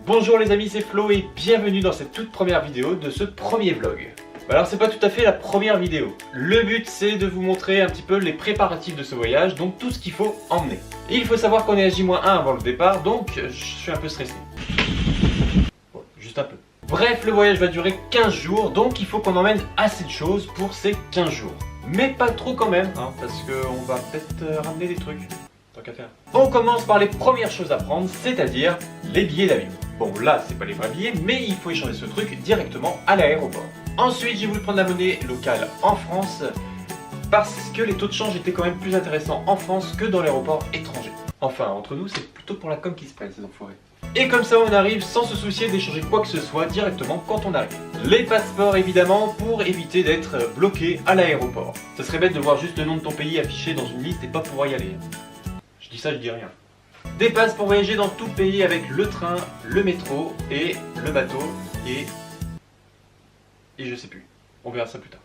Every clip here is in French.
Bonjour les amis, c'est Flo et bienvenue dans cette toute première vidéo de ce premier vlog. Alors c'est pas tout à fait la première vidéo. Le but c'est de vous montrer un petit peu les préparatifs de ce voyage, donc tout ce qu'il faut emmener. Et il faut savoir qu'on est à J-1 avant le départ, donc je suis un peu stressé. Bon, juste un peu. Bref, le voyage va durer 15 jours, donc il faut qu'on emmène assez de choses pour ces 15 jours. Mais pas trop quand même, hein, parce qu'on va peut-être ramener des trucs. Tant qu'à faire. On commence par les premières choses à prendre, c'est-à-dire les billets d'avion. Bon là, c'est pas les vrais billets, mais il faut échanger ce truc directement à l'aéroport. Ensuite, j'ai voulu prendre la monnaie locale en France, parce que les taux de change étaient quand même plus intéressants en France que dans l'aéroport étranger. Enfin, entre nous, c'est plutôt pour la com qui se prennent, ces enfoirés. Et comme ça, on arrive sans se soucier d'échanger quoi que ce soit directement quand on arrive. Les passeports, évidemment, pour éviter d'être bloqué à l'aéroport. Ça serait bête de voir juste le nom de ton pays affiché dans une liste et pas pouvoir y aller. Je dis ça, je dis rien. Des passes pour voyager dans tout le pays avec le train, le métro et le bateau et je sais plus. On verra ça plus tard.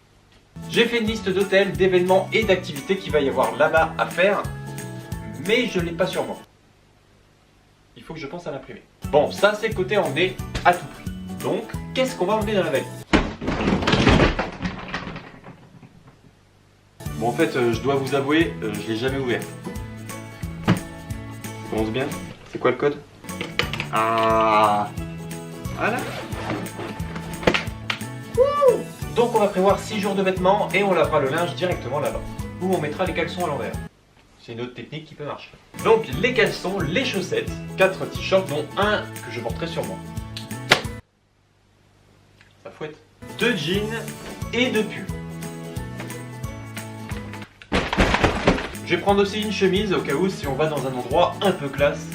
J'ai fait une liste d'hôtels, d'événements et d'activités qu'il va y avoir là-bas à faire, mais je l'ai pas sur moi. Il faut que je pense à l'imprimer. Bon, ça c'est côté emmener à tout prix. Donc, qu'est-ce qu'on va emmener dans la valise? Bon, en fait, je dois vous avouer, je l'ai jamais ouvert. Ça commence bien. C'est quoi le code? Ah, voilà. Donc on va prévoir 6 jours de vêtements et on lavera le linge directement là-bas. Ou on mettra les caleçons à l'envers. C'est une autre technique qui peut marcher. Donc les caleçons, les chaussettes, 4 t-shirts dont un que je porterai sur moi. Ça fouette. 2 jeans et 2 pulls. Je vais prendre aussi une chemise au cas où si on va dans un endroit un peu classe.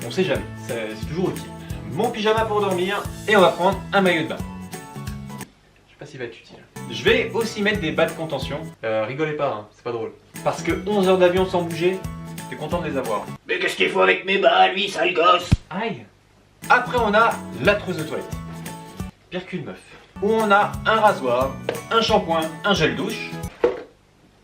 On sait jamais, c'est toujours utile. Mon pyjama pour dormir et on va prendre un maillot de bain. Je sais pas s'il va être utile. Je vais aussi mettre des bas de contention. Rigolez pas, hein, c'est pas drôle. Parce que 11 heures d'avion sans bouger, t'es content de les avoir. Mais qu'est-ce qu'il faut avec mes bas, lui, sale gosse? Aïe. Après on a la trousse de toilette. Pire qu'une meuf. Où on a un rasoir, un shampoing, un gel douche,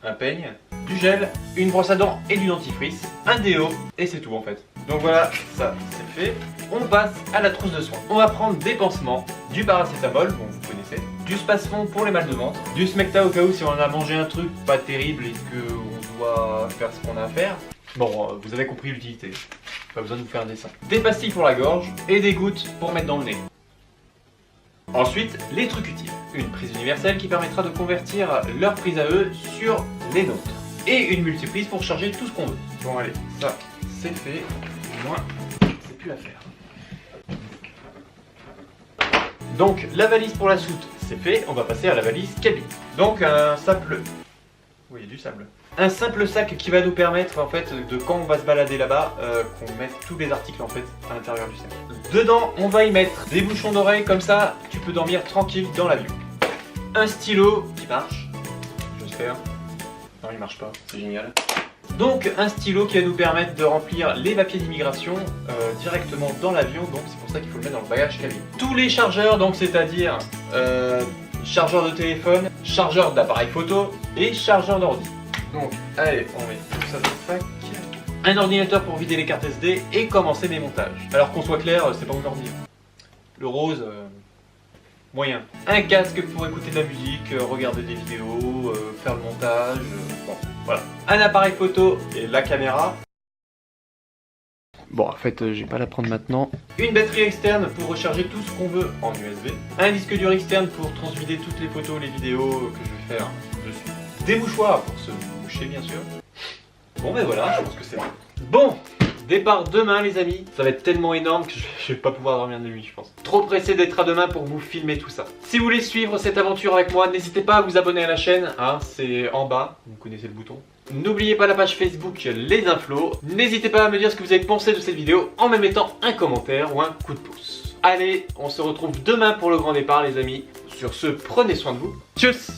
un peigne, du gel, une brosse à dents et du dentifrice, un déo et c'est tout en fait. Donc voilà, ça c'est fait. On passe à la trousse de soins. On va prendre des pansements, du paracétamol, bon vous connaissez, du spasfon pour les mal de ventre, du smecta au cas où si on a mangé un truc pas terrible et qu'on doit faire ce qu'on a à faire. Bon, vous avez compris l'utilité, pas besoin de vous faire un dessin. Des pastilles pour la gorge et des gouttes pour mettre dans le nez. Ensuite, les trucs utiles. Une prise universelle qui permettra de convertir leur prise à eux sur les nôtres. Et une multiprise pour charger tout ce qu'on veut. Bon allez, ça c'est fait. Au moins, c'est plus à faire. Donc la valise pour la soute, c'est fait. On va passer à la valise cabine. Donc un simple... Oui, il y a du sable. Un simple sac qui va nous permettre en fait de quand on va se balader là-bas, qu'on mette tous les articles en fait à l'intérieur du sac. Dedans, on va y mettre des bouchons d'oreilles comme ça, tu peux dormir tranquille dans l'avion. Un stylo qui marche, j'espère. Non, il marche pas, c'est génial. Donc un stylo qui va nous permettre de remplir les papiers d'immigration directement dans l'avion, donc c'est pour ça qu'il faut le mettre dans le bagage cabine. Tous les chargeurs, donc c'est-à-dire chargeur de téléphone, chargeur d'appareil photo et chargeur d'ordi. Donc allez, on met tout ça dans le sac. Un ordinateur pour vider les cartes SD et commencer mes montages. Alors qu'on soit clair, c'est pas mon ordi. Le rose, moyen. Un casque pour écouter de la musique, regarder des vidéos, faire le montage, bon, voilà. Un appareil photo et la caméra. Bon, en fait, je vais pas la prendre maintenant. Une batterie externe pour recharger tout ce qu'on veut en USB. Un disque dur externe pour transvider toutes les photos, les vidéos que je vais faire dessus. Des mouchoirs pour se moucher, bien sûr. Bon, ben voilà, je pense que c'est bon. Bon, départ demain, les amis. Ça va être tellement énorme que je vais pas pouvoir dormir de nuit, je pense. Trop pressé d'être à demain pour vous filmer tout ça. Si vous voulez suivre cette aventure avec moi, n'hésitez pas à vous abonner à la chaîne. Hein, c'est en bas, vous connaissez le bouton. N'oubliez pas la page Facebook Les Inflos. N'hésitez pas à me dire ce que vous avez pensé de cette vidéo en me mettant un commentaire ou un coup de pouce. Allez, on se retrouve demain pour le grand départ, les amis. Sur ce, prenez soin de vous. Tchuss!